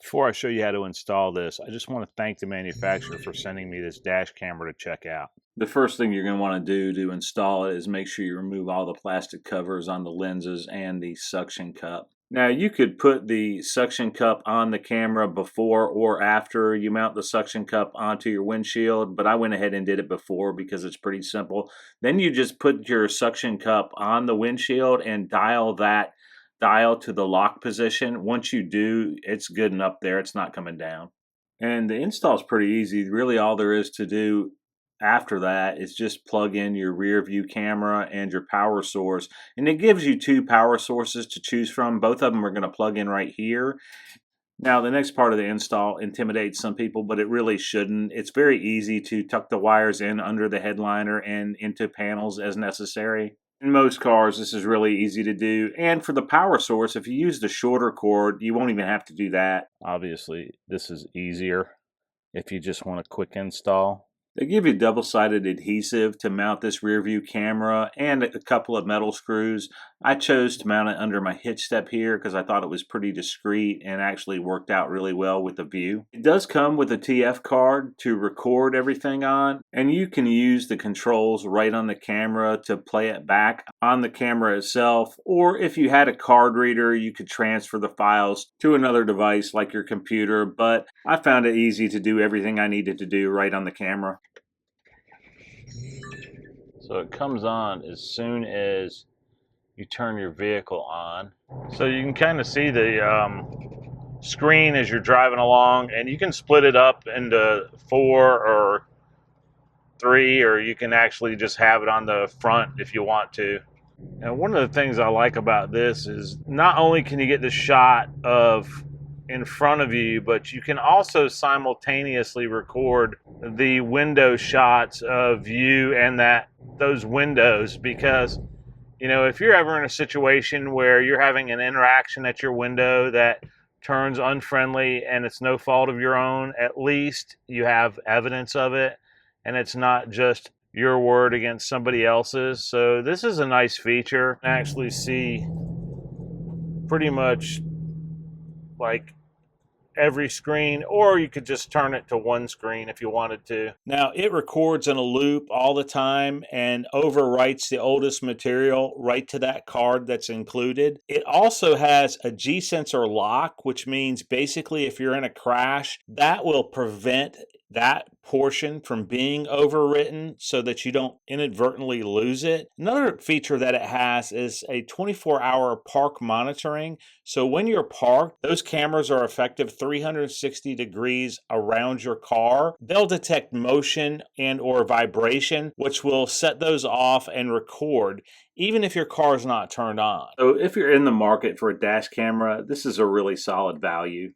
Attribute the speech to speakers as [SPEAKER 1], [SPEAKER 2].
[SPEAKER 1] Before I show you how to install this, I just want to thank the manufacturer for sending me this dash camera to check out.
[SPEAKER 2] The first thing you're going to want to do to install it is make sure you remove all the plastic covers on the lenses and the suction cup. Now you could put the suction cup on the camera before or after you mount the suction cup onto your windshield, but I went ahead and did it before because it's pretty simple. Then you just put your suction cup on the windshield and dial to the lock position. Once you do, it's good and up there, it's not coming down. And the install is pretty easy. Really all there is to do after that is just plug in your rear view camera and your power source. And it gives you two power sources to choose from. Both of them are going to plug in right here. Now, the next part of the install intimidates some people, but it really shouldn't. It's very easy to tuck the wires in under the headliner and into panels as necessary. In most cars, this is really easy to do. And for the power source, if you use the shorter cord, you won't even have to do that.
[SPEAKER 1] Obviously, this is easier if you just want a quick install.
[SPEAKER 2] They give you double-sided adhesive to mount this rear view camera and a couple of metal screws. I chose to mount it under my hitch step here because I thought it was pretty discreet and actually worked out really well with the view. It does come with a TF card to record everything on, and you can use the controls right on the camera to play it back on the camera itself, or if you had a card reader, you could transfer the files to another device like your computer, but I found it easy to do everything I needed to do right on the camera.
[SPEAKER 1] So it comes on as soon as you turn your vehicle on. So you can kind of see the screen as you're driving along, and you can split it up into 4 or 3, or you can actually just have it on the front if you want to. And one of the things I like about this is not only can you get the shot of in front of you, but you can also simultaneously record the window shots of you and those windows, because if you're ever in a situation where you're having an interaction at your window that turns unfriendly and it's no fault of your own, at least you have evidence of it and it's not just your word against somebody else's. So this is a nice feature. I actually see pretty much like every screen, or you could just turn it to one screen if you wanted to. Now, it records in a loop all the time and overwrites the oldest material right to that card that's included. It also has a G-sensor lock, which means basically if you're in a crash, that will prevent that portion from being overwritten so that you don't inadvertently lose it. Another feature that it has is a 24-hour park monitoring. So when you're parked, those cameras are effective 360 degrees around your car. They'll detect motion and or vibration, which will set those off and record even if your car is not turned on. So if you're in the market for a dash camera, this is a really solid value.